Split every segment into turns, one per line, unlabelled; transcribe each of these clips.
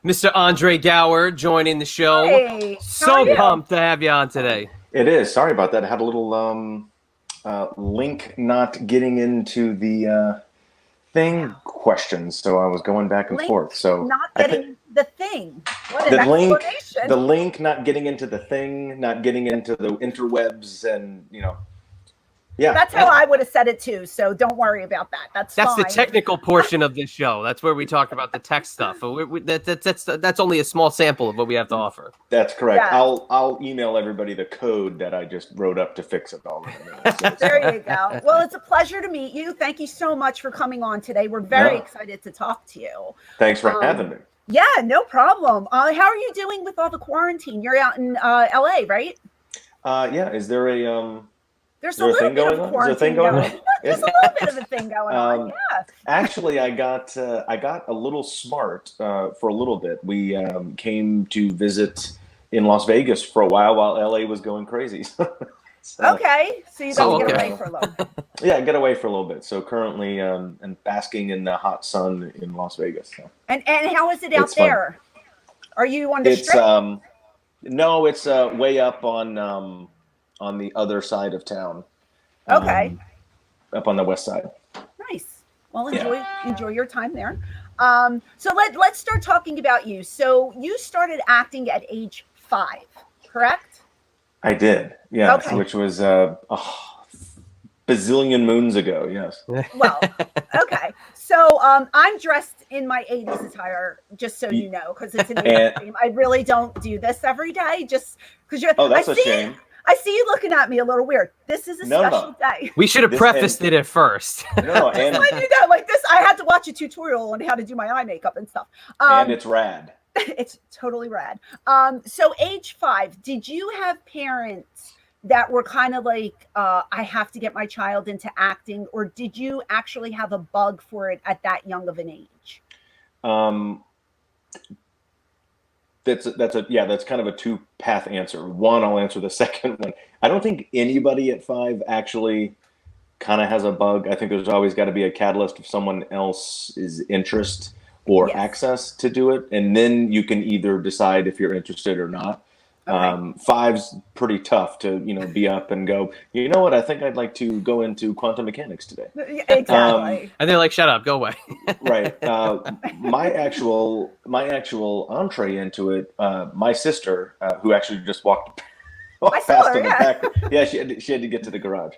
Mr. Andre Gower joining the show.
Hey, how are
So
you?
pumped to have you on today.
It is. Sorry about that. I had a little link not getting into the thing questions, so I was going back and
Link
forth. So
not
I think
getting the thing. What an
the link,
explanation.
the link not getting into the thing, not getting into the interwebs, and yeah.
That's how I would have said it too. So don't worry about that. That's
That's
fine.
the technical portion of this show. That's where we talk about the tech stuff. That's only a small sample of what we have to offer.
That's correct.
Yeah.
I'll email everybody the code that I just wrote up to fix it all.
There you go. Well, it's a pleasure to meet you. Thank you so much for coming on today. We're very excited to talk to you.
Thanks for having me.
Yeah, no problem. How are you doing with all the quarantine? You're out in LA, right?
Yeah. Is there a
There's a little bit of quarantine going on. There's a little bit of a thing going on. Yeah.
Actually, I got a little smart for a little bit. We came to visit in Las Vegas for a while LA was going crazy.
Okay, so you got to get away for a little.
Yeah, get away for a little bit. So currently, and basking in the hot sun in Las Vegas. So.
And how is it out there? Fun. Are you on the strip?
No, it's way up on the other side of town.
Okay.
Up on the west side.
Nice. Well, enjoy your time there. So let's start talking about you. So you started acting at age 5, correct?
I did. Yeah. Okay. Which was a bazillion moons ago. Yes.
Well, okay. So I'm dressed in my 80s attire, just so you know, because it's an 80s theme. I really don't do this every day, just because you're.
Oh, that's a shame.
I see you looking at me a little weird. This is a special day.
We should have prefaced it at first.
No, and
I do that like this. I had to watch a tutorial on how to do my eye makeup and stuff.
And it's rad.
It's totally rad. So age 5, did you have parents that were kind of like, I have to get my child into acting, or did you actually have a bug for it at that young of an age?
That's kind of a 2-path answer. One, I'll answer the second one. I don't think anybody at 5 actually kind of has a bug. I think there's always got to be a catalyst of someone else's interest or access to do it. And then you can either decide if you're interested or not. Okay. 5's pretty tough to, be up and go, you know what, I think I'd like to go into quantum mechanics today.
Exactly.
And they're like, shut up, go away.
Right. My actual entree into it, my sister, who actually just walked past in the back. Yeah, she had to get to the garage.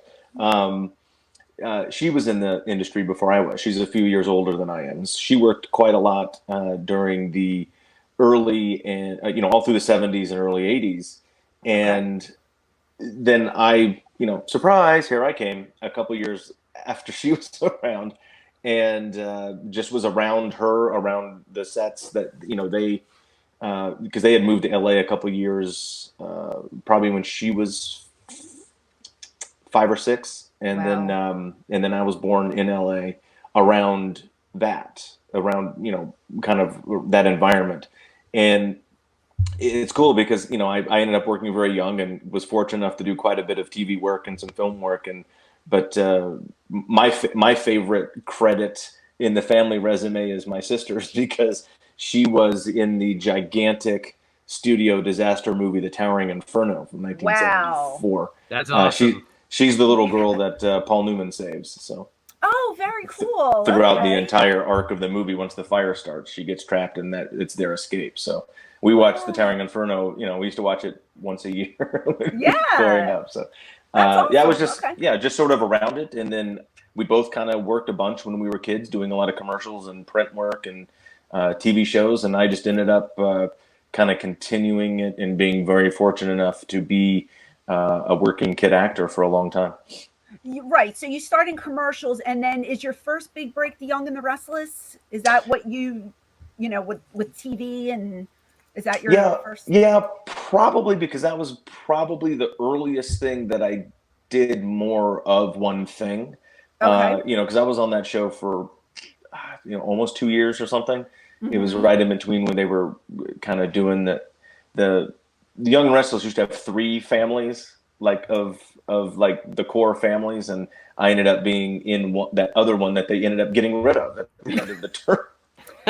She was in the industry before I was. She's a few years older than I am. She worked quite a lot during the early and all through the 70s and early 80s, and then I surprise, here I came a couple years after she was around, and just was around the sets that they because they had moved to LA a couple years probably when she was 5 or 6, and then I was born in LA around kind of that environment. And it's cool because, I ended up working very young and was fortunate enough to do quite a bit of TV work and some film work. But my favorite credit in the family resume is my sister's, because she was in the gigantic studio disaster movie, The Towering Inferno from 1974.
Wow.
That's awesome.
She's the little girl that Paul Newman saves. So.
Oh, very cool.
Throughout the entire arc of the movie, once the fire starts, she gets trapped and that it's their escape. So we watched The Towering Inferno. We used to watch it once a year. Growing up. So awesome. It was just just sort of around it. And then we both kind of worked a bunch when we were kids, doing a lot of commercials and print work and TV shows. And I just ended up kind of continuing it and being very fortunate enough to be a working kid actor for a long time.
Right. So you start in commercials, and then is your first big break The Young and the Restless? Is that what you with TV, and is that your first?
Yeah, probably, because that was probably the earliest thing that I did more of one thing. Okay. Because I was on that show for almost 2 years or something. Mm-hmm. It was right in between when they were kind of doing the Young and Restless used to have 3 families, like of like the core families, and I ended up being in that other one that they ended up getting rid of at the end of the term.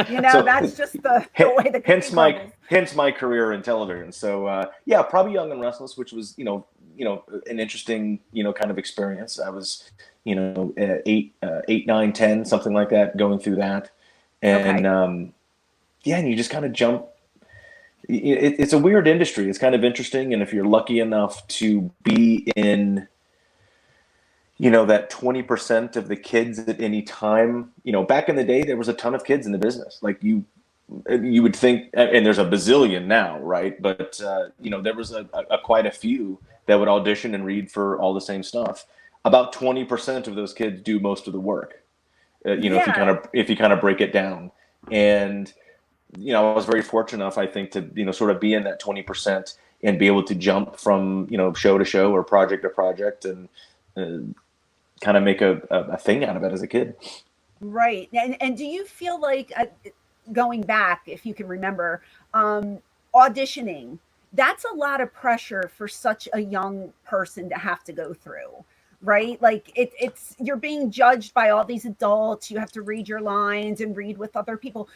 You know,
So
that's just the way the
hence
cookie
my
crumbles.
career in television. So yeah, probably Young and Restless, which was an interesting kind of experience. I was 8, 9, 10, something like that, going through that, and
Okay.
yeah, and you just kind of jump. It's a weird industry. It's kind of interesting, and if you're lucky enough to be in that 20% of the kids at any time, back in the day, there was a ton of kids in the business. Like you would think, and there's a bazillion now, right? But there was a quite a few that would audition and read for all the same stuff. About 20% of those kids do most of the work.
Yeah.
If you kind of break it down, and I was very fortunate enough, I think, to sort of be in that 20% and be able to jump from show to show or project to project, and kind of make a thing out of it as a kid.
Right. And do you feel like going back, if you can remember, auditioning, that's a lot of pressure for such a young person to have to go through, right? Like it's you're being judged by all these adults. You have to read your lines and read with other people.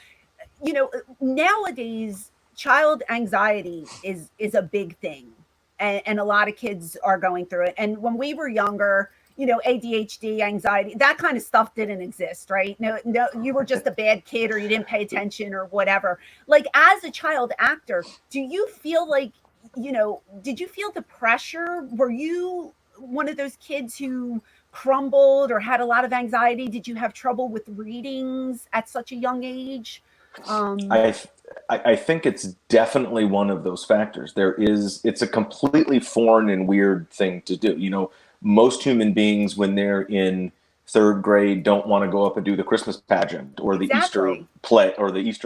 Nowadays, child anxiety is a big thing, and a lot of kids are going through it. And when we were younger, ADHD, anxiety, that kind of stuff didn't exist, right? No, you were just a bad kid, or you didn't pay attention, or whatever. Like, as a child actor, do you feel like, did you feel the pressure? Were you one of those kids who crumbled or had a lot of anxiety? Did you have trouble with readings at such a young age? Um,
I I think it's definitely one of those factors. It's a completely foreign and weird thing to do. Most human beings, when they're in third grade, don't want to go up and do the Christmas pageant or the Easter
exactly.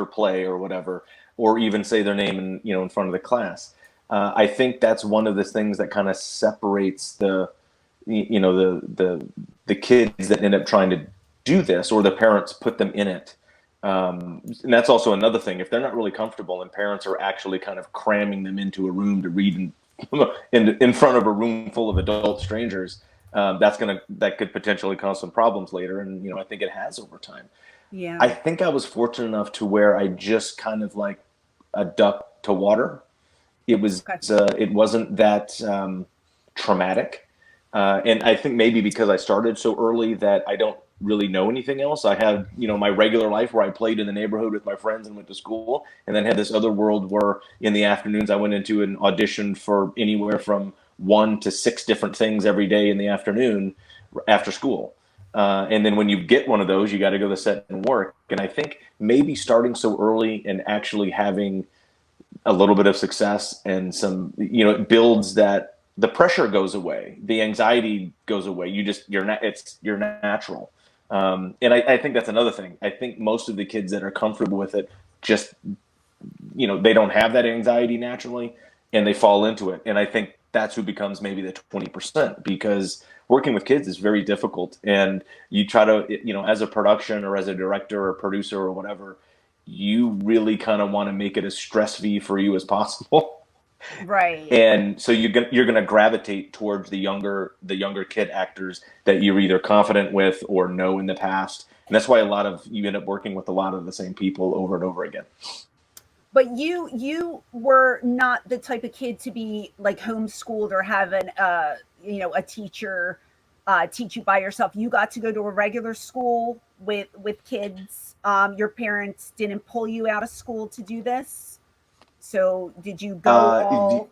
play or whatever, or even say their name in front of the class. I think that's one of the things that kind of separates the kids that end up trying to do this, or the parents put them in it. And that's also another thing. If they're not really comfortable and parents are actually kind of cramming them into a room to read in front of a room full of adult strangers, that could potentially cause some problems later. And I think it has over time. I
Yeah.
think I was fortunate enough to where I just kind of like a duck to water.
Okay.
It wasn't that traumatic, and I think maybe because I started so early that I don't really know anything else. I had my regular life where I played in the neighborhood with my friends and went to school, and then had this other world where in the afternoons I went into an audition for anywhere from 1 to 6 different things every day in the afternoon after school. And then when you get one of those, you got to go to the set and work. And I think maybe starting so early and actually having a little bit of success and some, it builds that the pressure goes away, the anxiety goes away. You're natural. And I think that's another thing. I think most of the kids that are comfortable with it just, they don't have that anxiety naturally, and they fall into it. And I think that's who becomes maybe the 20%, because working with kids is very difficult. And you try to, as a production or as a director or producer or whatever, you really kind of want to make it as stress-free for you as possible.
Right.
And so you're gonna gravitate towards the younger kid actors that you're either confident with or know in the past, and that's why you end up working with a lot of the same people over and over again.
But you were not the type of kid to be like homeschooled or have a teacher teach you by yourself. You got to go to a regular school with kids. Your parents didn't pull you out of school to do this. So did you go
Uh,
all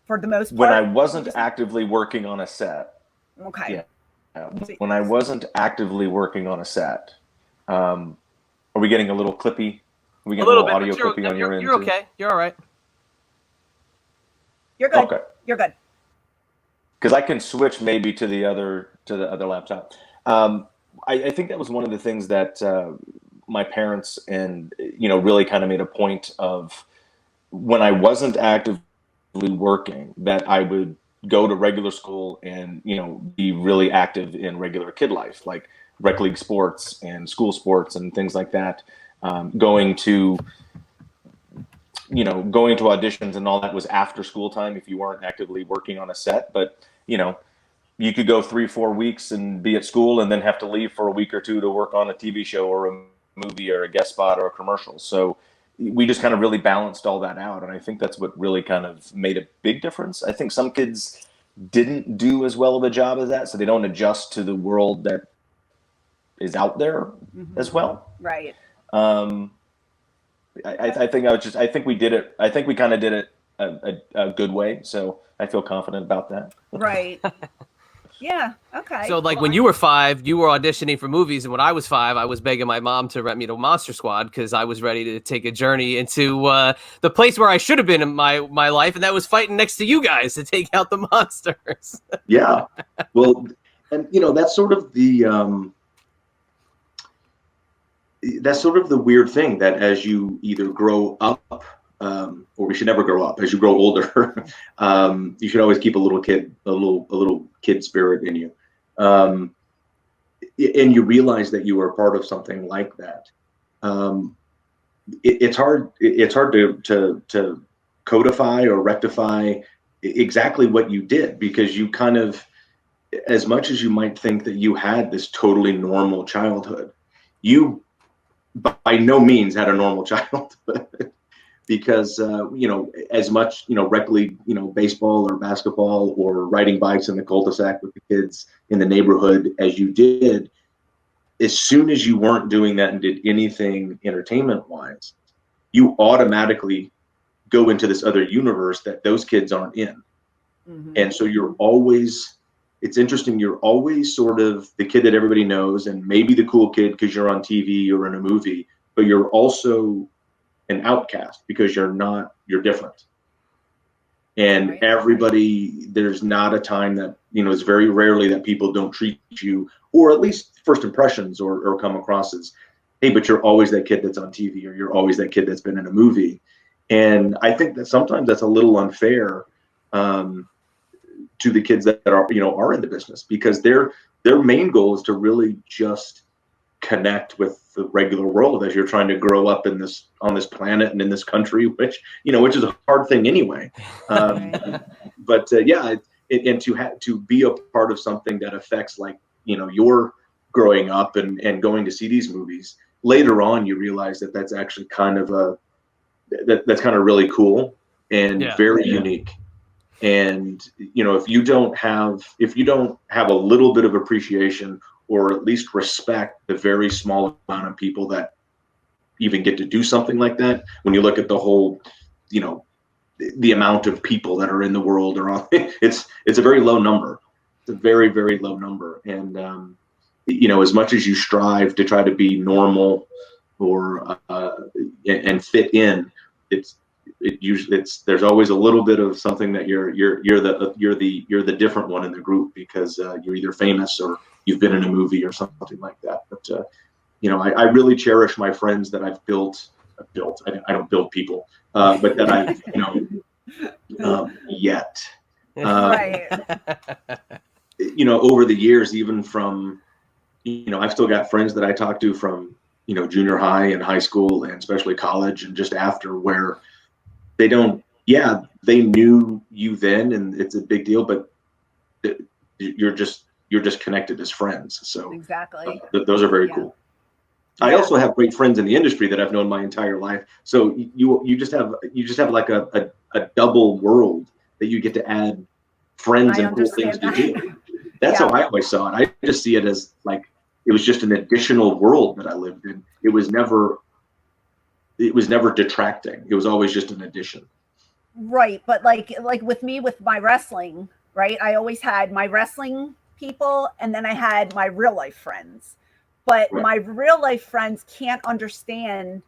for the most
when I
part? Would
wasn't
you say?
actively working on a set,
Okay.
yeah,
So,
when I wasn't actively working on a set, are we getting a little clippy? Are we
A
getting a
little
little
bit,
audio
but you're
clippy on your end
you're
too?
okay. You're all right.
you're good.
Okay,
You're good.
because I can switch maybe to the other laptop. Um, I think that was one of the things that my parents and really kind of made a point of, when I wasn't actively working, that I would go to regular school and be really active in regular kid life, like rec league sports and school sports and things like that. Going to auditions and all that was after school time if you weren't actively working on a set. But you could go 3 4 weeks and be at school and then have to leave for a week or two to work on a TV show or a movie or a guest spot or a commercial. So we just kind of really balanced all that out. And I think that's what really kind of made a big difference. I think some kids didn't do as well of a job as that, so they don't adjust to the world that is out there as well.
Right.
I think we did it. I think we kind of did it a good way. So I feel confident about that.
Right. Yeah. Okay.
So, like, when you were 5, you were auditioning for movies, and when I was 5, I was begging my mom to rent me to Monster Squad because I was ready to take a journey into the place where I should have been in my life, and that was fighting next to you guys to take out the monsters.
Yeah. Well, and that's sort of the weird thing, that as you either grow up, or we should never grow up, as you grow older, you should always keep a little kid spirit in you. And you realize that you are part of something like that. It's hard to codify or rectify exactly what you did, because you kind of, as much as you might think that you had this totally normal childhood, you by no means had a normal childhood. Because as much regularly baseball or basketball or riding bikes in the cul-de-sac with the kids in the neighborhood as you did, as soon as you weren't doing that and did anything entertainment wise, you automatically go into this other universe that those kids aren't in. And so it's interesting, you're always sort of the kid that everybody knows, and maybe the cool kid because you're on TV or in a movie, but you're also an outcast because you're different. And everybody, there's not a time that, it's very rarely that people don't treat you, or at least first impressions or come across as, hey, but you're always that kid that's on TV, or you're always that kid that's been in a movie. And I think that sometimes that's a little unfair to the kids that are in the business, because their main goal is to really just connect with the regular world as you're trying to grow up on this planet and in this country, which is a hard thing anyway. But and to be a part of something that affects, like, your growing up and going to see these movies later on, you realize that that's actually kind of that's kind of really cool and very unique. And if you don't have a little bit of appreciation, or at least respect the very small amount of people that even get to do something like that, when you look at the whole, the amount of people that are in the world, it's a very low number. It's a very, very low number. And, as much as you strive to try to be normal or and fit in, there's always a little bit of something that you're the different one in the group, because you're either famous or you've been in a movie or something like that. But I really cherish my friends that I've built. I don't build people, but that I've yet. Over the years, even from I've still got friends that I talk to from junior high and high school, and especially college and just after, where they knew you then, and it's a big deal, but you're just connected as friends. So
exactly,
those are very cool. I also have great friends in the industry that I've known my entire life. So you just have like a double world that you get to add friends and cool things to do. That's how I always saw it. I just see it as like it was just an additional world that I lived in. It was never detracting. It was always just an addition.
Right, but like with me with my wrestling, right? I always had my wrestling people, and then I had my real life friends. But my real life friends can't understand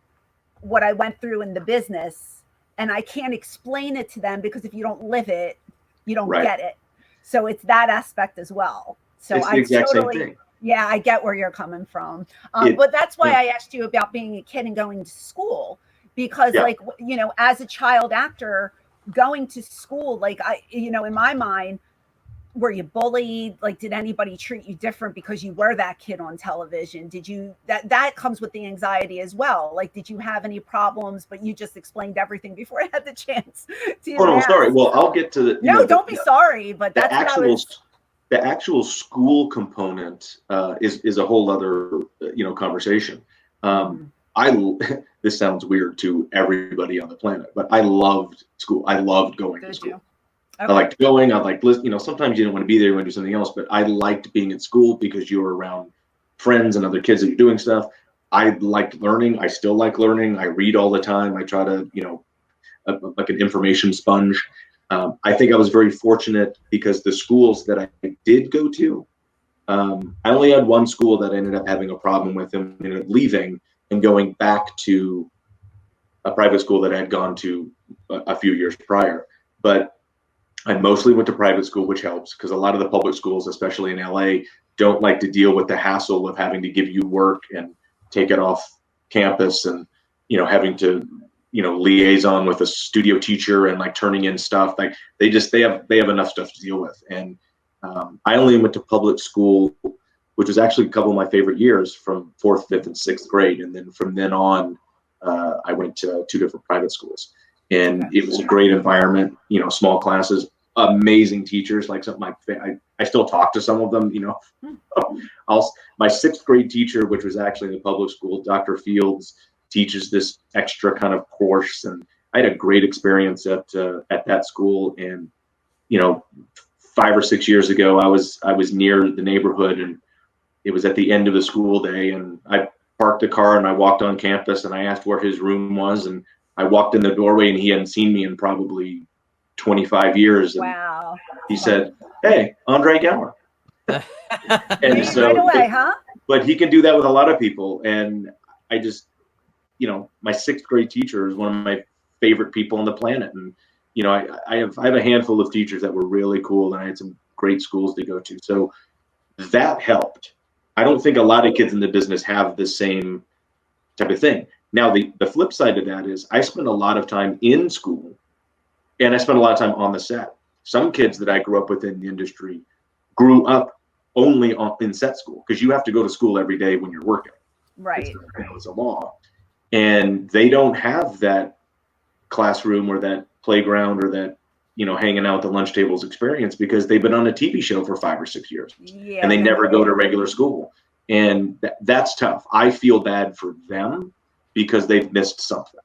what I went through in the business, and I can't explain it to them, because if you don't live it, you don't get it. So it's that aspect as well. So
it's the exact same thing.
Yeah, I get where you're coming from. But that's why I asked you about being a kid and going to school, because like, as a child actor going to school, like in my mind, were you bullied? Like, did anybody treat you different because you were that kid on television? Did you, that comes with the anxiety as well. Like, did you have any problems, but you just explained everything before I had the chance to
I'm sorry. Well, I'll get to the,
don't be sorry, but that's
the actual school component is a whole other, conversation. I this sounds weird to everybody on the planet, but I loved school. I loved going to school.
Okay.
I liked going. I liked listening. You know, sometimes you didn't want to be there. You want to do something else. But I liked being at school because you were around friends and other kids that you're doing stuff. I liked learning. I still like learning. I read all the time. I try to, you know, like an information sponge. I think I was very fortunate because the schools that I did go to, I only had one school that I ended up having a problem with and ended up leaving and going back to a private school that I had gone to a few years prior. But I mostly went to private school, which helps because a lot of the public schools, especially in LA, don't like to deal with the hassle of having to give you work and take it off campus and, you know, having to, you know, liaison with a studio teacher and like turning in stuff. Like they have enough stuff to deal with. And I only went to public school, which was actually a couple of my favorite years from 4th, 5th, and 6th grade. And then from then on, I went to 2 different private schools. And it was a great environment, you know, small classes, amazing teachers. Like I still talk to some of them, you know. My 6th grade teacher, which was actually in the public school, Dr. Fields, teaches this extra kind of course. And I had a great experience at that school. And, you know, 5 or 6 years ago, I was near the neighborhood and it was at the end of the school day. And I parked the car and I walked on campus and I asked where his room was. And I walked in the doorway and he hadn't seen me in probably 25 years. And
wow.
He said, "Hey, Andre Gower." And so,
right away, huh?
But he can do that with a lot of people. And I just, you know, my 6th grade teacher is one of my favorite people on the planet. And, you know, I have a handful of teachers that were really cool and I had some great schools to go to. So that helped. I don't think a lot of kids in the business have the same type of thing. Now, the flip side of that is I spent a lot of time in school and I spent a lot of time on the set. Some kids that I grew up with in the industry grew up only in set school because you have to go to school every day when you're working.
Right.
It's a law. And they don't have that classroom or that playground or that, you know, hanging out at the lunch tables experience because they've been on a TV show for 5 or 6 years and they never go to regular school. And that's tough. I feel bad for them because they've missed something.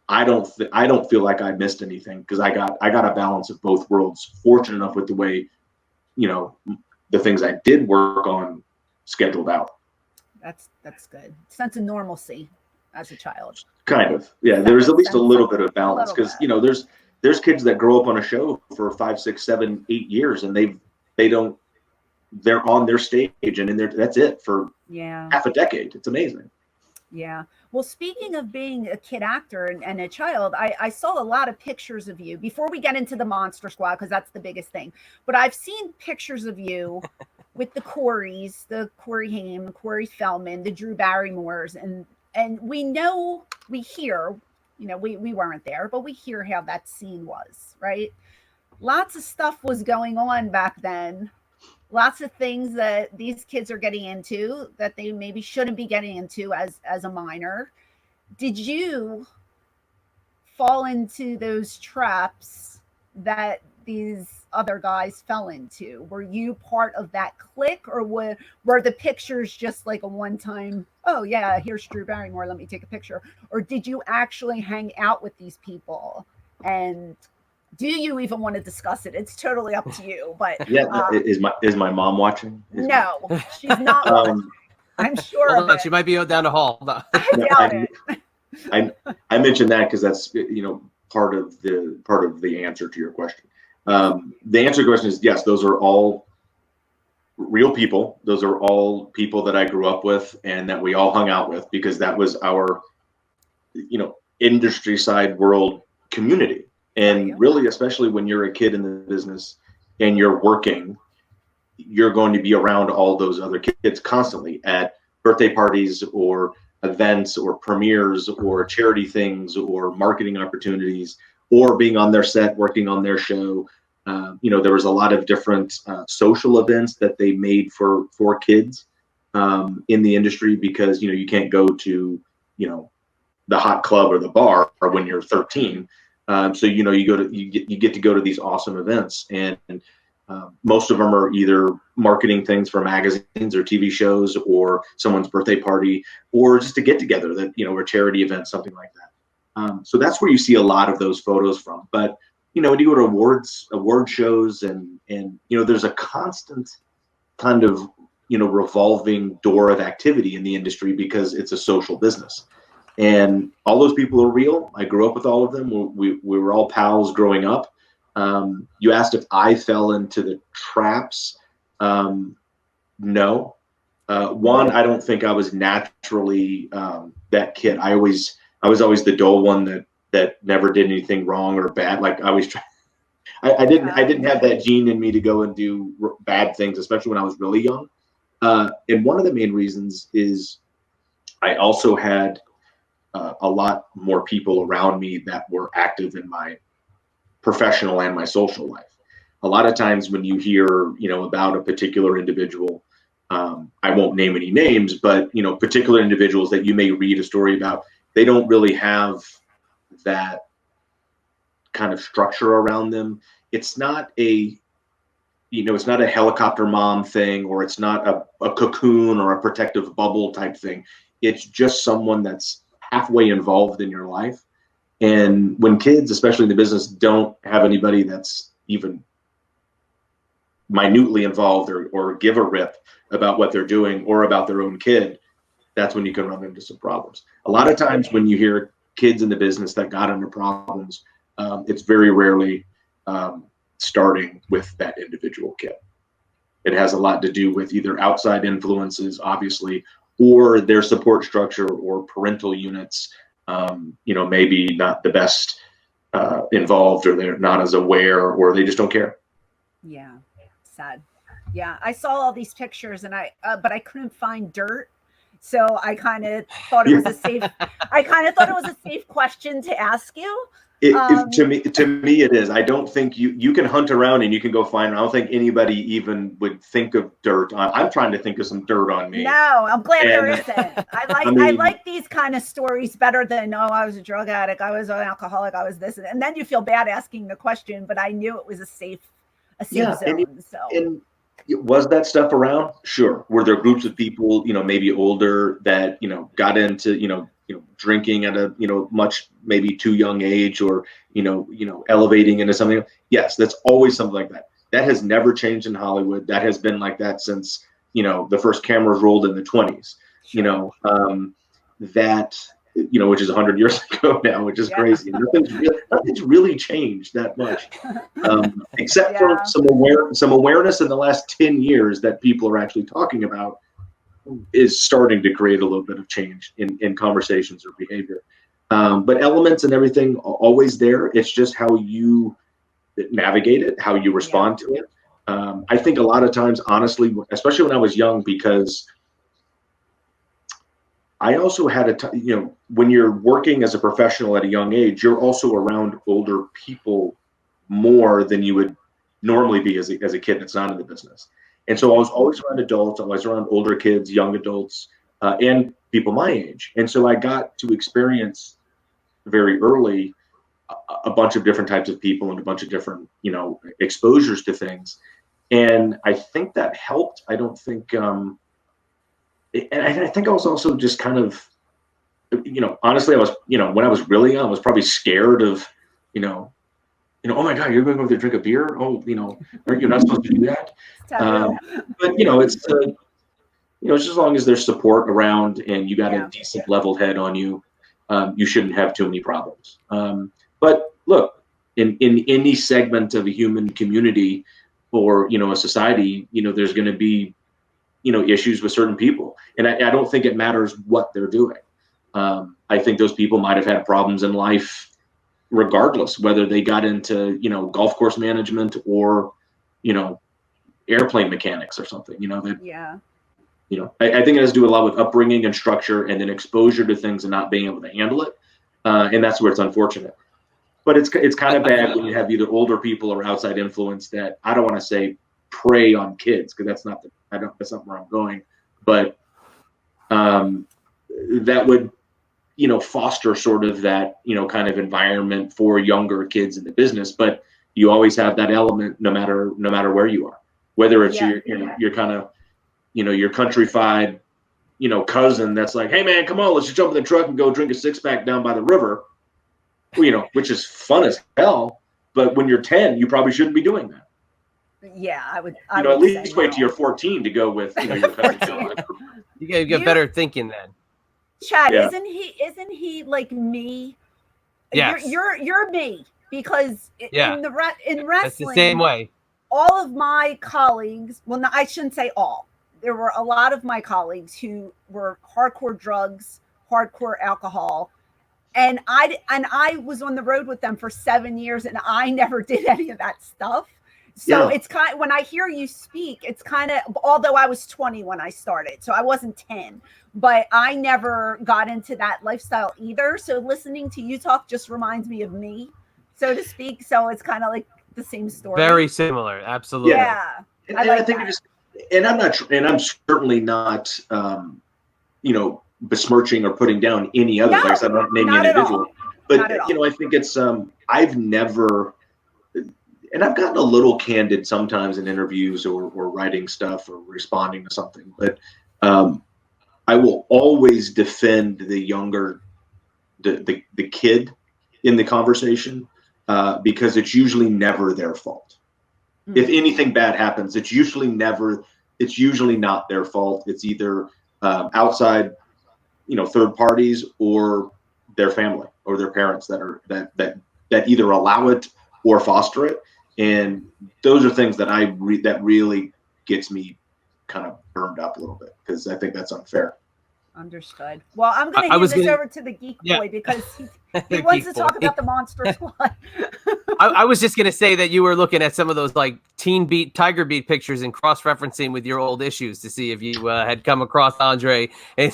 I don't feel like I missed anything because I got a balance of both worlds. Fortunate enough with the way, you know, the things I did work on scheduled out.
That's good. Sense of normalcy as a child.
Kind of, yeah. There's at least a little bit of balance because, you know, there's kids that grow up on a show for 5, 6, 7, 8 years and they're on their stage and that's it for half a decade. It's amazing.
Yeah. Well, speaking of being a kid actor and a child, I saw a lot of pictures of you before we get into the Monster Squad, because that's the biggest thing. But I've seen pictures of you with the Coreys, the Corey Haim, the Corey Feldman, the Drew Barrymores. And we hear, you know, we weren't there, but we hear how that scene was, right? Lots of stuff was going on back then. Lots of things that these kids are getting into that they maybe shouldn't be getting into as a minor. Did you fall into those traps that these other guys fell into? Were you part of that clique, or were the pictures just like a one-time, oh yeah, here's Drew Barrymore, let me take a picture? Or did you actually hang out with these people? And do you even want to discuss it? It's totally up to you. But
yeah, is my mom watching?
No, she's not watching. I'm sure.
Hold on, she might be down the hall.
I doubt it.
I mentioned that because that's, you know, part of the answer to your question. The answer to your question is yes. Those are all real people. Those are all people that I grew up with and that we all hung out with because that was our, you know, industry side world community. And really, especially when you're a kid in the business and you're working, you're going to be around all those other kids constantly at birthday parties or events or premieres or charity things or marketing opportunities or being on their set, working on their show. You know, there was a lot of different social events that they made for kids in the industry because, you know, you can't go to, you know, the hot club or the bar when you're 13. So, you know, you get to go to these awesome events. And Most of them are either marketing things for magazines or TV shows or someone's birthday party or just a get together that, or a charity event, something like that. So that's where you see a lot of those photos from. But, when you go to award shows and there's a constant kind of, revolving door of activity in the industry because it's a social business. And all those people are real. I grew up with all of them. We were all pals growing up. You asked if I fell into the traps. No. One, I don't think I was naturally that kid. I was always the dull one that never did anything wrong or bad. Like I was I didn't have that gene in me to go and do bad things, especially when I was really young. And one of the main reasons is I also had a lot more people around me that were active in my professional and my social life. A lot of times when you hear, about a particular individual, I won't name any names, but, particular individuals that you may read a story about, they don't really have that kind of structure around them. It's not it's not a helicopter mom thing, or it's not a cocoon or a protective bubble type thing. It's just someone that's halfway involved in your life. And when kids, especially in the business, don't have anybody that's even minutely involved or give a rip about what they're doing or about their own kid, that's when you can run into some problems. A lot of times when you hear kids in the business that got into problems, it's very rarely starting with that individual kid. It has a lot to do with either outside influences, obviously, or their support structure or parental units, maybe not the best involved, or they're not as aware, or they just don't care.
Yeah, sad. Yeah, I saw all these pictures and but I couldn't find dirt. So I kind of thought it was a safe. I kind of thought it was a safe question to ask you.
To me, it is. I don't think you can hunt around and you can go find. I don't think anybody even would think of dirt. I'm trying to think of some dirt on me.
No, I'm glad there isn't. I like these kind of stories better than, I was a drug addict, I was an alcoholic, I was this, and then you feel bad asking the question. But I knew it was a safe zone.
And was that stuff around? Sure. Were there groups of people, maybe older that got into drinking at a much maybe too young age, or elevating into something? Yes, that's always something like that. That has never changed in Hollywood. That has been like that since the first cameras rolled in the 20s.
Sure.
That which is 100 years ago now, which is crazy. Nothing's really changed that much, except for some awareness in the last 10 years that people are actually talking about is starting to create a little bit of change in conversations or behavior. But elements and everything are always there. It's just how you navigate it, how you respond to it. I think a lot of times, honestly, especially when I was young, because I also had when you're working as a professional at a young age, you're also around older people more than you would normally be as a kid that's not in the business. And so I was always around adults, I was around older kids, young adults, and people my age. And so I got to experience very early a bunch of different types of people and a bunch of different, exposures to things. And I think that helped. I don't think, and I think I was also just kind of, honestly, I was, when I was really young, I was probably scared of, oh my God, you're going to go there drink a beer? Oh, aren't you not supposed to do that? But it's just as long as there's support around and you got a decent level head on you, you shouldn't have too many problems. But look, in any segment of a human community or a society, there's going to be issues with certain people, and I don't think it matters what they're doing. I think those people might have had problems in life regardless, whether they got into golf course management or airplane mechanics or something. I think it has to do a lot with upbringing and structure, and then exposure to things and not being able to handle it, and that's where it's unfortunate. But it's kind of bad when you have either older people or outside influence that, I don't want to say prey on kids, because that's not where I'm going, but that would foster sort of that kind of environment for younger kids in the business. But you always have that element, no matter where you are, whether it's
Yeah.
your kind of, your countrified, cousin that's like, hey man, come on, let's just jump in the truck and go drink a 6-pack down by the river, which is fun as hell. But when you're 10, you probably shouldn't be doing that.
Yeah, I would
at least
say
wait
no.
till you're 14 to go with your cousin.
You get better thinking then.
Chad,
Yeah.
isn't he like me?
Yes.
You're me, because
Yeah.
in wrestling,
That's the same way.
all of my colleagues, well, no, I shouldn't say all. There were a lot of my colleagues who were hardcore drugs, hardcore alcohol, and I was on the road with them for 7 years, and I never did any of that stuff. So
Yeah.
it's kind of, when I hear you speak, it's kind of, although I was 20 when I started, so I wasn't 10, but I never got into that lifestyle either. So listening to you talk just reminds me of me, so to speak. So it's kind of like the same story.
Very similar. Absolutely.
Yeah.
And
I like
I think
that.
I'm certainly not, besmirching or putting down any other.
No,
Like I said, I'm not naming
not
an
at all.
individual, but
Not at all.
I think it's, I've never, and I've gotten a little candid sometimes in interviews or writing stuff or responding to something, but I will always defend the younger, the kid in the conversation, because it's usually never their fault. If anything bad happens, it's usually not their fault. It's either outside, third parties, or their family or their parents that either allow it or foster it. And those are things that that really gets me kind of burned up a little bit, because I think that's unfair.
Understood. Well, I'm going to
I
hand
was
this
gonna-
over to the Geek
Yeah.
Boy, because he wants to
Geek
talk
Boy.
about the Monster Squad.
I was just gonna say that you were looking at some of those like Tiger Beat pictures and cross-referencing with your old issues to see if you had come across Andre and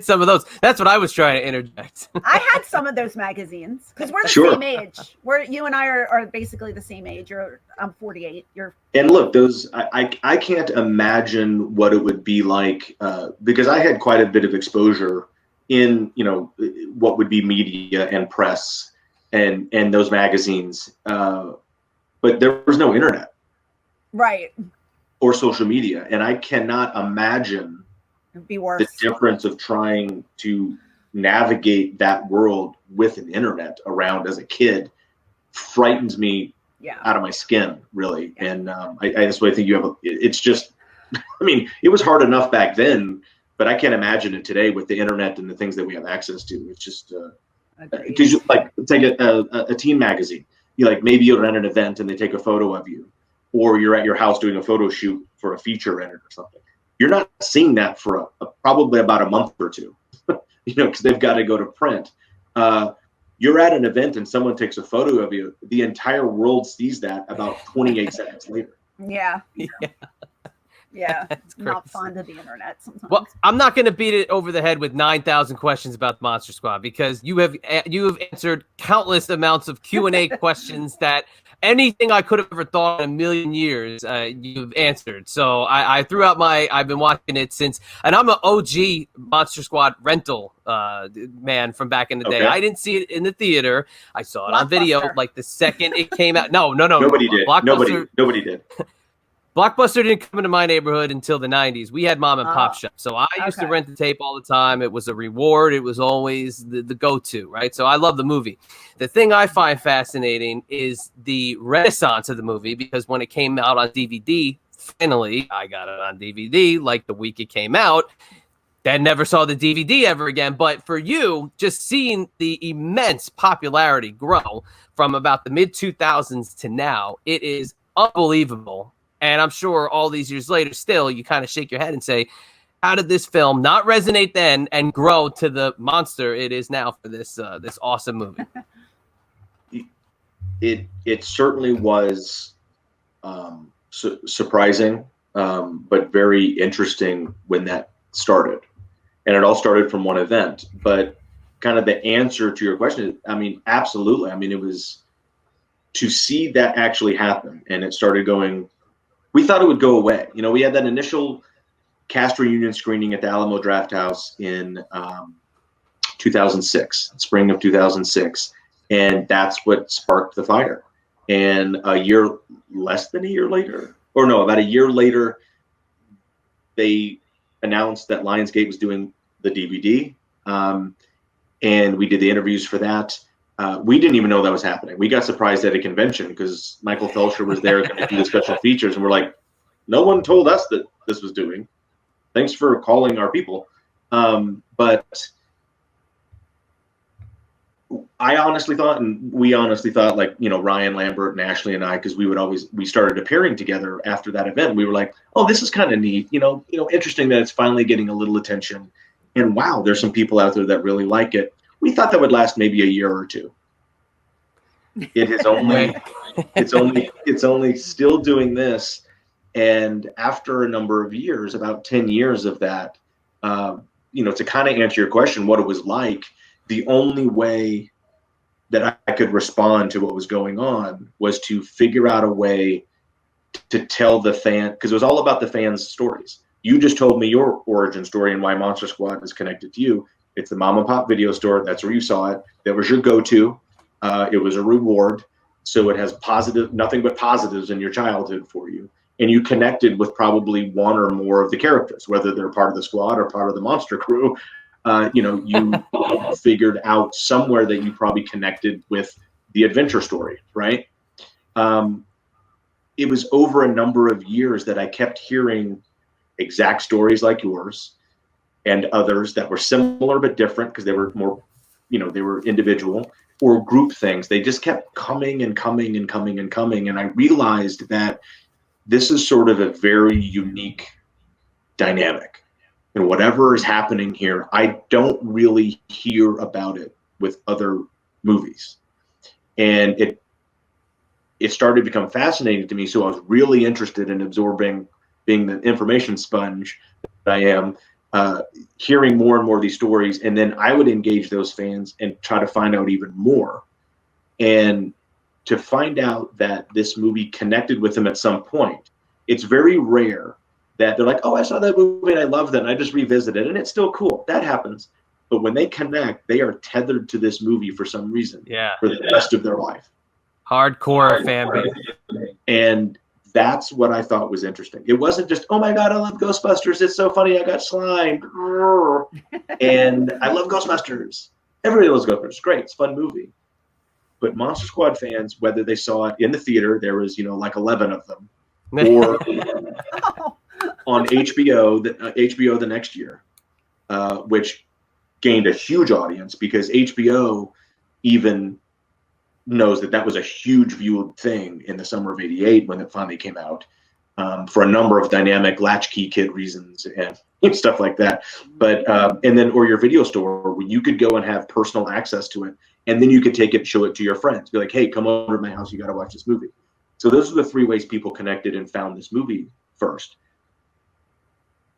some of those. That's what I was trying to interject.
I had some of those magazines, because we're the
Sure.
same age. You and I are basically the same age. I'm 48.
And look, those I can't imagine what it would be like, because I had quite a bit of exposure in what would be media and press and those magazines, but there was no internet
Right.
or social media, and I cannot imagine
It'd be
the
worse.
difference of trying to navigate that world with an internet around as a kid. Frightens me
Yeah.
out of my skin, really. And I just think you have it's just, I mean, it was hard enough back then, but I can't imagine it today with the internet and the things that we have access to. It's just because you like take a teen magazine, maybe you're at an event and they take a photo of you, or you're at your house doing a photo shoot for a feature edit or something. You're not seeing that for probably about a month or two, because they've got to go to print. You're at an event and someone takes a photo of you, the entire world sees that about 28 seconds later.
Yeah.
Yeah.
Yeah.
That's
Not
crazy.
fond of the internet sometimes.
Well, I'm not going to beat it over the head with 9,000 questions about the Monster Squad, because you have answered countless amounts of Q&A questions that anything I could have ever thought in a million years, you've answered. So I threw out I've been watching it since, and I'm an OG Monster Squad rental man from back in the day.
Okay.
I didn't see it in the theater. I saw it on video
Blockbuster.
like the second it came out. No.
Nobody did.
Blockbuster,
Nobody did.
Blockbuster didn't come into my neighborhood until the 90s. We had mom and pop shops. So I used to
okay.
rent the tape all the time. It was a reward. It was always the go-to, right? So I love the movie. The thing I find fascinating is the renaissance of the movie, because when it came out on DVD, finally, I got it on DVD like the week it came out. Then never saw the DVD ever again. But for you, just seeing the immense popularity grow from about the mid-2000s to now, it is unbelievable. And I'm sure all these years later, still, you kind of shake your head and say, how did this film not resonate then and grow to the monster it is now for this this awesome movie?
It certainly was surprising, but very interesting when that started. And it all started from one event. But kind of the answer to your question, I mean, absolutely. I mean, it was to see that actually happen, and it started going. We thought it would go away. We had that initial cast reunion screening at the Alamo Drafthouse in 2006, spring of 2006, and that's what sparked the fire. And less than a year later, or no, about a year later, they announced that Lionsgate was doing the DVD. And we did the interviews for that. We didn't even know that was happening. We got surprised at a convention because Michael Felcher was there going to do the special features. And we're like, no one told us that this was doing. Thanks for calling our people. But I honestly thought, and we honestly thought, like, Ryan Lambert and Ashley and I, because we started appearing together after that event. We were like, oh, this is kind of neat. Interesting that it's finally getting a little attention. And wow, there's some people out there that really like it. We thought that would last maybe a year or two. It has only, it's only still doing this. And after a number of years, about 10 years of that, to kind of answer your question, what it was like, the only way that I could respond to what was going on was to figure out a way to tell the fan, because it was all about the fans' stories. You just told me your origin story and why Monster Squad is connected to you. It's the mom and pop video store. That's where you saw it. That was your go-to. It was a reward. So it has nothing but positives in your childhood for you. And you connected with probably one or more of the characters, whether they're part of the squad or part of the monster crew. You figured out somewhere that you probably connected with the adventure story, right? It was over a number of years that I kept hearing exact stories like yours and others that were similar but different because they were more, they were individual or group things. They just kept coming and coming and coming and coming. And I realized that this is sort of a very unique dynamic. And whatever is happening here, I don't really hear about it with other movies. And it started to become fascinating to me. So I was really interested in absorbing, being the information sponge that I am, hearing more and more of these stories. And then I would engage those fans and try to find out even more. And to find out that this movie connected with them at some point, it's very rare that they're like, oh, I saw that movie and I loved it and I just revisited it and it's still cool. That happens. But when they connect, they are tethered to this movie for some reason for the rest of their life.
Hardcore fan base.
And that's what I thought was interesting. It wasn't just, oh my God, I love Ghostbusters. It's so funny. I got slimed. And I love Ghostbusters. Everybody loves Ghostbusters. Great. It's a fun movie. But Monster Squad fans, whether they saw it in the theater, there was, like 11 of them, or on HBO the next year, which gained a huge audience because HBO even knows that was a huge viewed thing in the summer of '88 when it finally came out, for a number of dynamic latchkey kid reasons and stuff like that. But and then, or your video store where you could go and have personal access to it, and then you could take it, show it to your friends, be like, hey, come over to my house, you got to watch this movie. So those are the three ways people connected and found this movie first.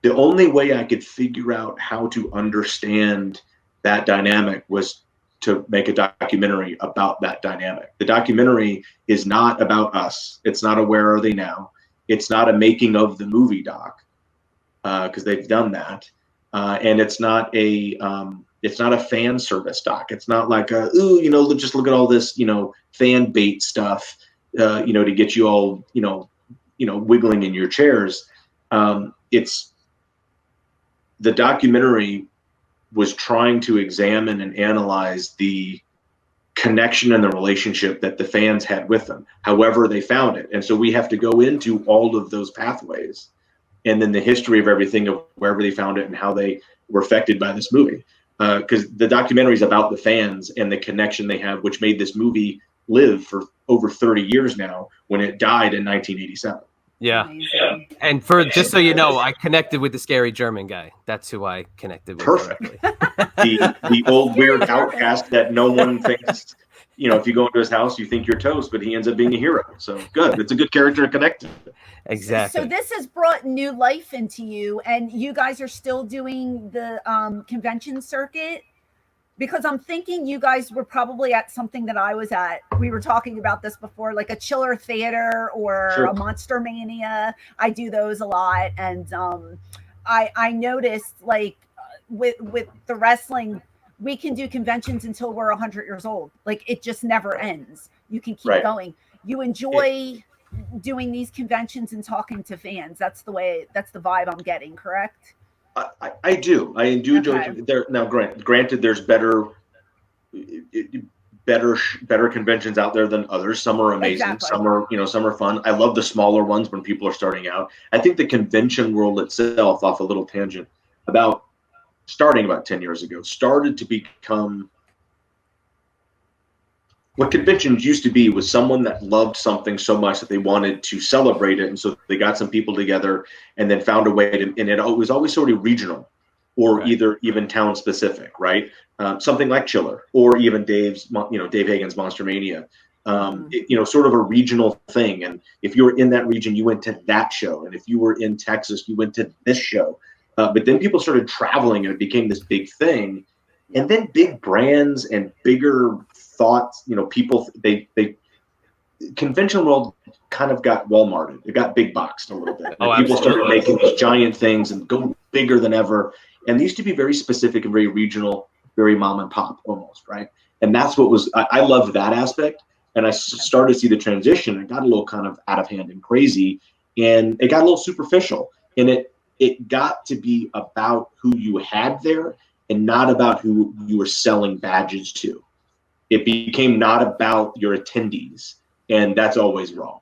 The only way I could figure out how to understand that dynamic was to make a documentary about that dynamic. The documentary is not about us. It's not a Where Are They Now? It's not a making of the movie doc, because they've done that. And it's not a fan service doc. It's not like just look at all this, fan bait stuff, to get you all, wiggling in your chairs. It's the documentary was trying to examine and analyze the connection and the relationship that the fans had with them, however they found it. And so we have to go into all of those pathways and then the history of everything of wherever they found it and how they were affected by this movie. Because the documentary is about the fans and the connection they have, which made this movie live for over 30 years now when it died in 1987.
Yeah. Amazing. And for just so you know, I connected with the scary German guy. That's who I connected with.
Perfect. the old weird outcast that no one thinks, if you go into his house, you think you're toast, but he ends up being a hero. So good. It's a good character to connect to.
Exactly.
So this has brought new life into you, and you guys are still doing the convention circuit. Because I'm thinking you guys were probably at something that I was at. We were talking about this before, like a Chiller Theater or a Monster Mania. I do those a lot. And I noticed, like, with the wrestling, we can do conventions until we're 100 years old. Like, it just never ends. You can keep going. you enjoy doing these conventions and talking to fans. That's the vibe I'm getting, correct?
I do. I do enjoy
Okay.
there. Now, granted, there's better conventions out there than others. Some are amazing.
Exactly.
Some are fun. I love the smaller ones when people are starting out. I think the convention world itself, off a little tangent, starting about 10 years ago, started to become what conventions used to be, was someone that loved something so much that they wanted to celebrate it. And so they got some people together and then found a way to, and it was always sort of regional or
Right.
either even town specific, right? Something like Chiller or even Dave Hagen's Monster Mania, sort of a regional thing. And if you were in that region, you went to that show. And if you were in Texas, you went to this show. But then people started traveling and it became this big thing. And then big brands and bigger thoughts, people, they convention world kind of got Walmarted. It got big boxed a little bit.
Oh,
People started
absolutely.
making these giant things and go bigger than ever. And they used to be very specific and very regional, very mom and pop almost, right? And that's what I loved that aspect. And I started to see the transition. It got a little kind of out of hand and crazy. And it got a little superficial. And it got to be about who you had there and not about who you were selling badges to. It became not about your attendees, and that's always wrong.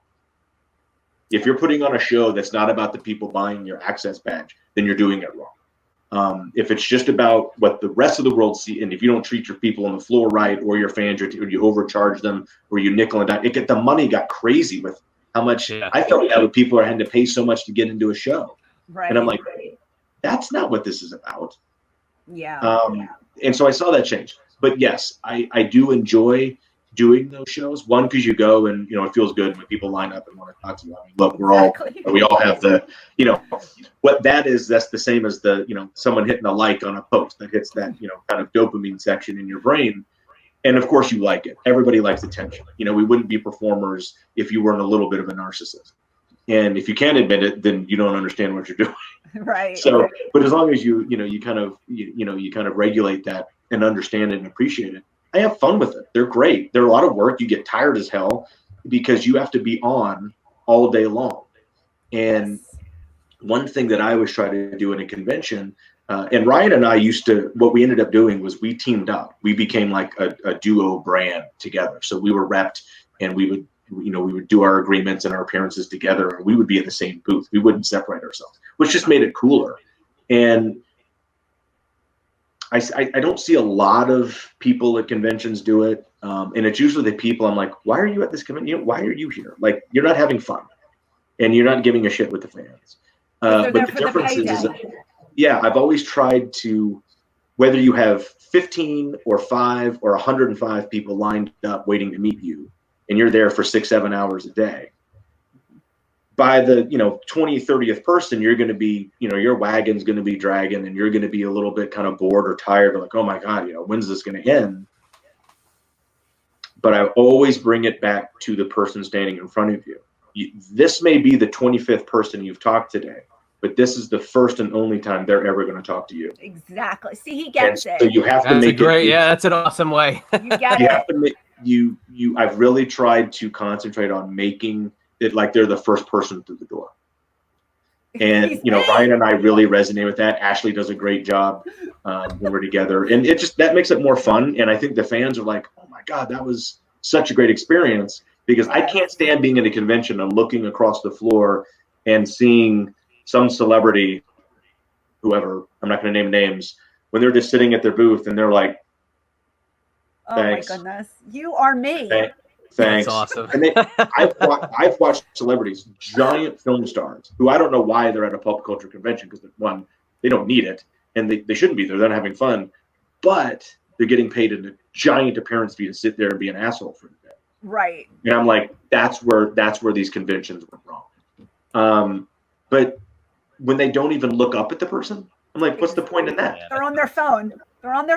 If you're putting on a show that's not about the people buying your access badge, then you're doing it wrong. If it's just about what the rest of the world see, and if you don't treat your people on the floor right, or your fans, or you overcharge them, or you nickel and dime, the money got crazy with how much.
Yeah.
I felt that people are having to pay so much to get into a show,
Right.
and I'm like, that's not what this is about.
Yeah.
And so I saw that change. But yes, I do enjoy doing those shows. One, because you go and it feels good when people line up and want to talk to you. I mean, look, we all have the what that is. That's the same as the someone hitting a like on a post that hits that kind of dopamine section in your brain. And of course, you like it. Everybody likes attention. We wouldn't be performers if you weren't a little bit of a narcissist. And if you can't admit it, then you don't understand what you're doing.
Right.
So, but as long as you kind of regulate that and understand it and appreciate it, I have fun with it. They're great. They're a lot of work. You get tired as hell because you have to be on all day long. And one thing that I always try to do in a convention, and Ryan and I what we ended up doing was we teamed up. We became like a duo brand together. So we were repped, and we would do our agreements and our appearances together, and we would be in the same booth. We wouldn't separate ourselves, which just made it cooler. And I don't see a lot of people at conventions do it. And it's usually the people I'm like, why are you at this convention? Why are you here? Like, you're not having fun and you're not giving a shit with the fans. But the difference is, I've always tried to, whether you have 15 or 5 or 105 people lined up waiting to meet you, and you're there for 6-7 hours a day, by the 20th, 30th person, you're going to be, your wagon's going to be dragging, and you're going to be a little bit kind of bored or tired, or like, oh my God, when's this going to end? But I always bring it back to the person standing in front of you. This may be the 25th person you've talked today, but this is the first and only time they're ever going to talk to you.
Exactly. See, he gets it.
So you have to make
it. Yeah, that's an awesome way.
You get
you
it.
have to make I've really tried to concentrate on making it like they're the first person through the door. And Ryan and I really resonate with that. Ashley does a great job when we're together, and that makes it more fun. And I think the fans are like, oh my God, that was such a great experience, because I can't stand being in a convention and looking across the floor and seeing some celebrity, whoever, I'm not going to name names, when they're just sitting at their booth and they're like, thanks.
Oh my goodness, you are me.
Thanks.
That's awesome.
And I've watched celebrities, giant film stars, who I don't know why they're at a pop culture convention, because one, they don't need it, and they shouldn't be there. They're not having fun, but they're getting paid a giant appearance fee to sit there and be an asshole for the day.
Right.
And I'm like, that's where these conventions went wrong. But when they don't even look up at the person, I'm like, what's the point in that?
They're on their phone. And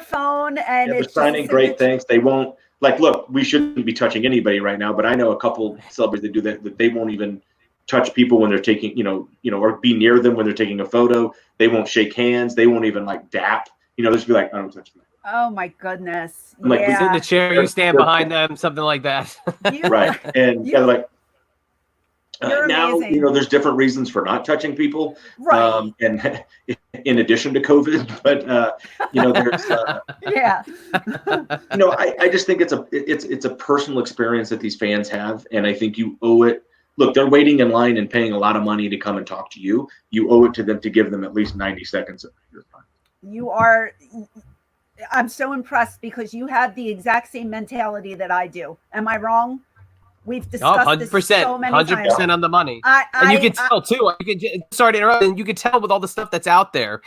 they're signing great things. They won't, like, look, we shouldn't be touching anybody right now, but I know a couple celebrities that do that they won't even touch people when they're taking, or be near them when they're taking a photo. They won't shake hands. They won't even like dap. They'll just be like, I don't touch me.
Oh my goodness.
I'm like, we
Sit in
Yeah.
the chair, you stand behind them, something like that.
You,
right, and
you,
like
you're
now,
amazing.
there's different reasons for not touching people,
Right.
and in addition to COVID, but there's
Yeah.
I just think it's a personal experience that these fans have, and I think you owe it. Look, they're waiting in line and paying a lot of money to come and talk to you. You owe it to them to give them at least 90 seconds of your time.
You are, I'm so impressed because you have the exact same mentality that I do. Am I wrong? We've
Oh,
discussed this
100%,
so many times.
100% on the money.
I,
And you
I,
can
I,
tell too. Sorry to interrupt. And you can tell with all the stuff that's out there.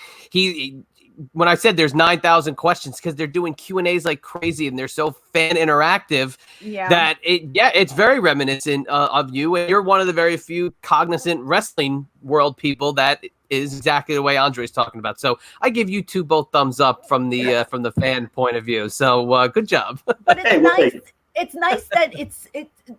When I said there's 9,000 questions, because they're doing Q&As like crazy, and they're so fan interactive
yeah.
that it's very reminiscent of you. And you're one of the very few cognizant wrestling world people that is exactly the way Andre's talking about. So I give you both thumbs up from the fan point of view. So good job.
But it's
Hey,
nice. It's nice that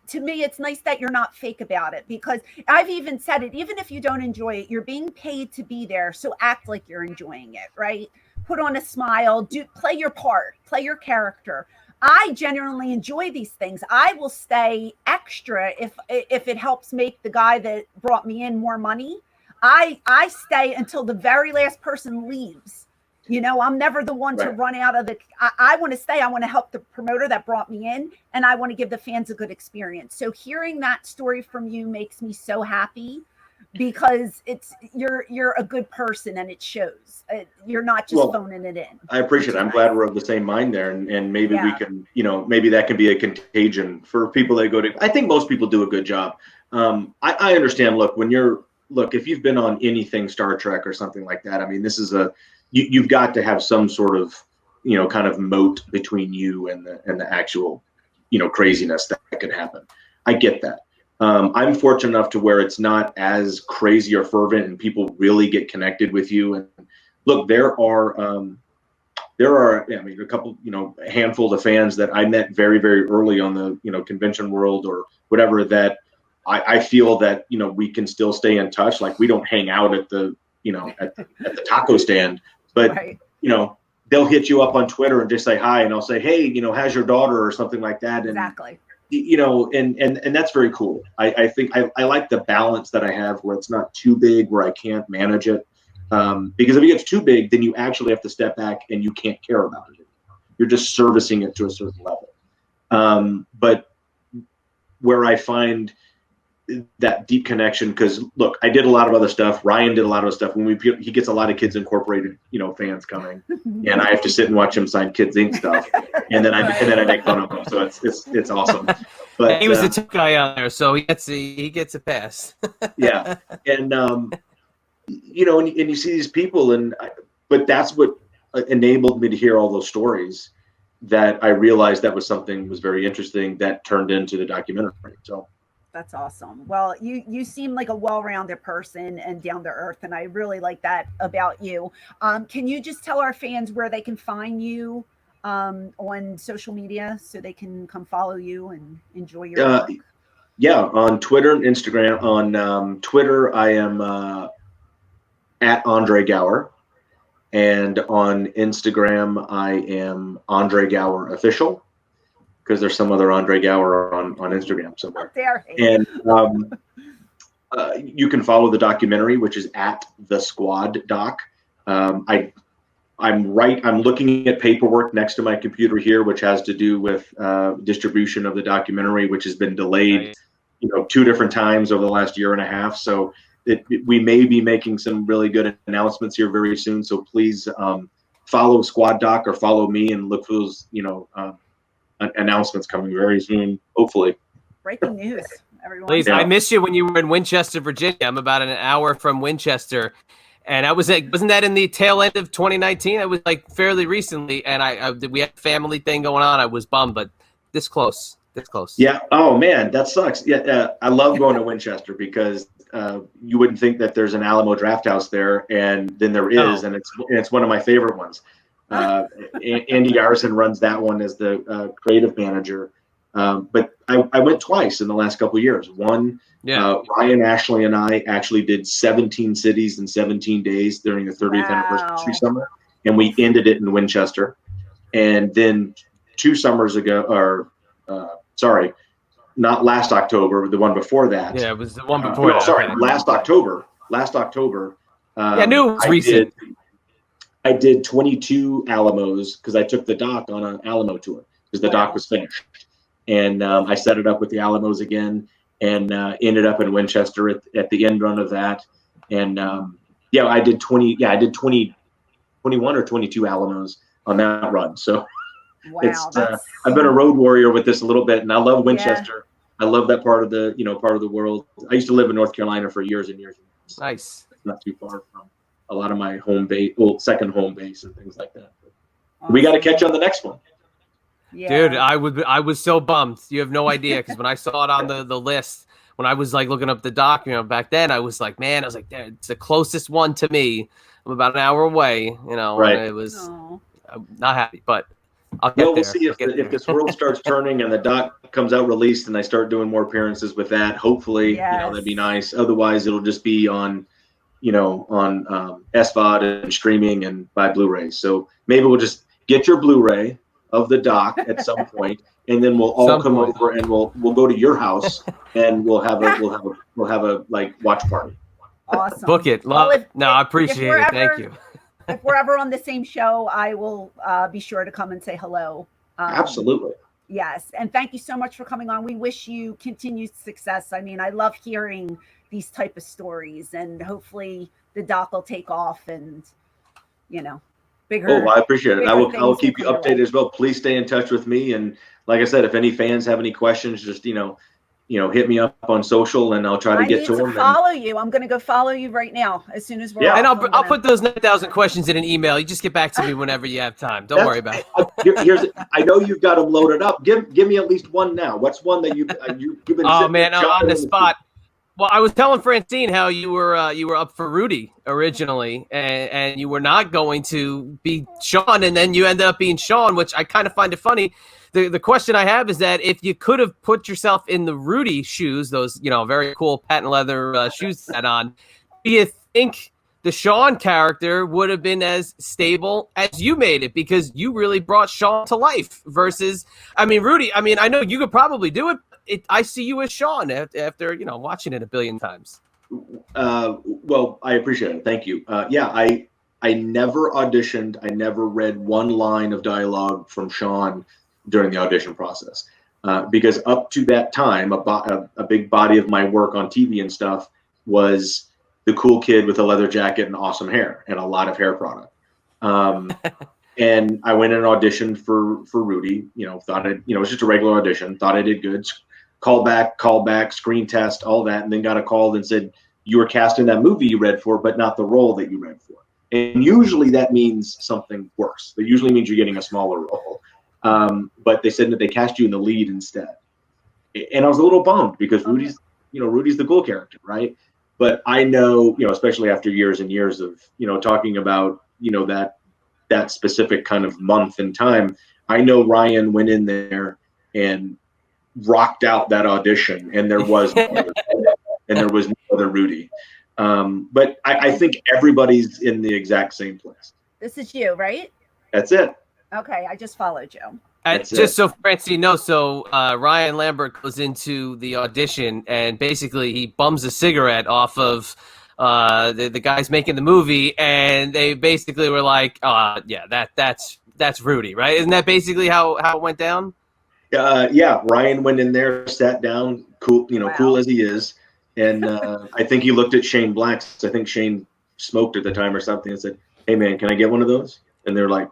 to me, it's nice that you're not fake about it, because I've even said it, even if you don't enjoy it, you're being paid to be there. So act like you're enjoying it, right? Put on a smile, play your part, play your character. I genuinely enjoy these things. I will stay extra if it helps make the guy that brought me in more money. I stay until the very last person leaves. I'm never the one to run out of the, I want to stay. I want to help the promoter that brought me in, and I want to give the fans a good experience. So hearing that story from you makes me so happy, because you're a good person, and it shows. You're not just phoning it in.
I appreciate it. I'm glad we're of the same mind there, and maybe we can, maybe that can be a contagion for people that go to. I think most people do a good job. I understand. Look, if you've been on anything Star Trek or something like that, I mean, this is you've got to have some sort of, kind of moat between you and the actual, craziness that could happen. I get that. I'm fortunate enough to where it's not as crazy or fervent, and people really get connected with you. And look, there are, I mean, a couple, a handful of fans that I met very, very early on the, convention world or whatever, that I feel that, we can still stay in touch. Like, we don't hang out at the, at the taco stand, but,
right.
They'll hit you up on Twitter and just say hi, and I'll say, hey, how's your daughter or something like that. And,
exactly.
And that's very cool. I think I like the balance that I have, where it's not too big, where I can't manage it. Because if it gets too big, then you actually have to step back and you can't care about it. You're just servicing it to a certain level. But where I find that deep connection, because look, I did a lot of other stuff. Ryan did a lot of stuff. When he gets a lot of Kids Incorporated, fans coming, and I have to sit and watch him sign Kids Inc. stuff, and then I make fun of him. So it's awesome. But
he was the tough guy out there, so he gets a pass.
Yeah, and and you see these people, but that's what enabled me to hear all those stories. That I realized that was something was very interesting that turned into the documentary. So.
That's awesome. Well, you seem like a well-rounded person and down to earth, and I really like that about you. Can you just tell our fans where they can find you on social media, so they can come follow you and enjoy your work?
Yeah, on Twitter and Instagram. On Twitter, I am at Andre Gower, and on Instagram, I am Andre Gower Official, because there's some other Andre Gower on Instagram somewhere. And you can follow the documentary, which is at The Squad Doc. I'm looking at paperwork next to my computer here, which has to do with distribution of the documentary, which has been delayed, 2 different times over the last year and a half. So we may be making some really good announcements here very soon. So please follow Squad Doc or follow me and look for those, announcements coming very soon, hopefully.
Breaking news, everyone.
Please, yeah. I missed you when you were in Winchester, Virginia. I'm about an hour from Winchester, and wasn't that in the tail end of 2019? It was like fairly recently, and we had a family thing going on. I was bummed, but this close.
Yeah. Oh man, that sucks. Yeah. I love going to Winchester, because you wouldn't think that there's an Alamo Drafthouse there, and then there is, and it's one of my favorite ones. Andy Garrison runs that one as the creative manager. But I went twice in the last couple of years. One, Ryan, Ashley, and I actually did 17 cities in 17 days during the 30th anniversary summer, and we ended it in Winchester. And then 2 summers ago, or sorry, not last October, the one before that.
Yeah, it was the one before that.
Sorry,
Okay.
last October.
Yeah, I knew it was recent.
I did 22 Alamos because I took the doc on an Alamo tour because the doc was finished. And I set it up with the Alamos again and ended up in Winchester at the end run of that. And I did 21 or 22 Alamos on that run. So I've been a road warrior with this a little bit, and I love Winchester. I love that part of the world. I used to live in North Carolina for years and years.
Nice.
It's not too far from a lot of my home base, second home base and things like that. Awesome. We got to catch on the next one.
Yeah. Dude, I was so bummed. You have no idea, because when I saw it on the list, when I was like looking up the doc, back then, I was like, man, it's the closest one to me. I'm about an hour away,
Right.
And it was, I'm not happy, but I'll get there.
We'll see if this world starts turning and the doc comes out released and I start doing more appearances with that. Hopefully, that'd be nice. Otherwise, it'll just be on SVOD and streaming and by Blu-ray. So maybe we'll just get your Blu-ray of the doc at some point, and then we'll all come over and we'll go to your house and we'll have a like watch party.
Awesome.
Book it. I appreciate it. Thank you.
If we're ever on the same show, I will be sure to come and say hello.
Absolutely.
Yes. And thank you so much for coming on. We wish you continued success. I mean, I love hearing these type of stories, and hopefully the doc will take off and, bigger.
Oh, I appreciate it. I will keep you updated as well. Please stay in touch with me. And like I said, if any fans have any questions, just, hit me up on social and I'll try to get to them.
Follow you. I'm going to go follow you right now as soon as we're
off. And I'll put those 9,000 questions in an email. You just get back to me whenever you have time. Don't worry about
it. I know you've got them loaded up. Give me at least one now. What's one that you've been?
Oh man, on the spot. Well, I was telling Francine how you were up for Rudy originally, and you were not going to be Sean, and then you ended up being Sean, which I kind of find it funny. The question I have is that if you could have put yourself in the Rudy shoes, those very cool patent leather shoes set on, do you think the Sean character would have been as stable as you made it, because you really brought Sean to life versus, Rudy? I know you could probably do it. I see you as Sean after watching it a billion times.
Well, I appreciate it. Thank you. I never auditioned. I never read one line of dialogue from Sean during the audition process, because up to that time, a big body of my work on TV and stuff was the cool kid with a leather jacket and awesome hair and a lot of hair product. And I went and auditioned for Rudy. Thought it was just a regular audition. Thought I did good. Call back, screen test, all that, and then got a call and said, you were cast in that movie you read for, but not the role that you read for. And usually that means something worse. That usually means you're getting a smaller role. But they said that they cast you in the lead instead. And I was a little bummed because Rudy's the cool character, right? But I know, especially after years and years of, talking about, that specific kind of month in time, I know Ryan went in there and rocked out that audition, and there was no other Rudy. But I think everybody's in the exact same place.
This is you, right?
That's it.
Okay, I just followed you.
So Francine knows, Ryan Lambert goes into the audition and basically he bums a cigarette off of the guys making the movie, and they basically were like, that's Rudy, right? Isn't that basically how it went down?
Ryan went in there, sat down, cool, cool as he is, and I think he looked at Shane Black. I think Shane smoked at the time or something, and said, "Hey man, can I get one of those?" And they're like,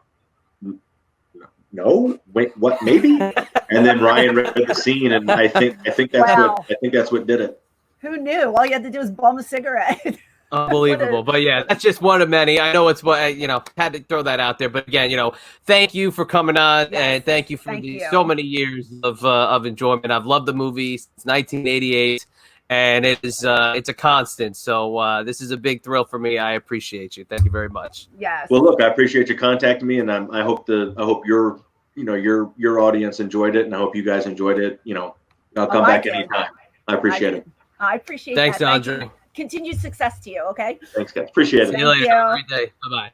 "No, wait, what? Maybe." And then Ryan read the scene, and I think that's what did it.
Who knew? All you had to do was bum a cigarette.
Unbelievable. But yeah, that's just one of many. I know it's what, had to throw that out there. But again, thank you for coming on, and thank you for so many years of enjoyment. I've loved the movie since 1988, and it's a constant. So this is a big thrill for me. I appreciate you. Thank you very much.
Yes.
Well, look, I appreciate you contacting me, and I hope your audience enjoyed it, and I hope you guys enjoyed it. I'll come back anytime. I appreciate it.
I appreciate
Thanks,
that.
Andre.
Continued success to you, okay?
Thanks, guys. Appreciate it.
See you later. Have a great day. Bye-bye.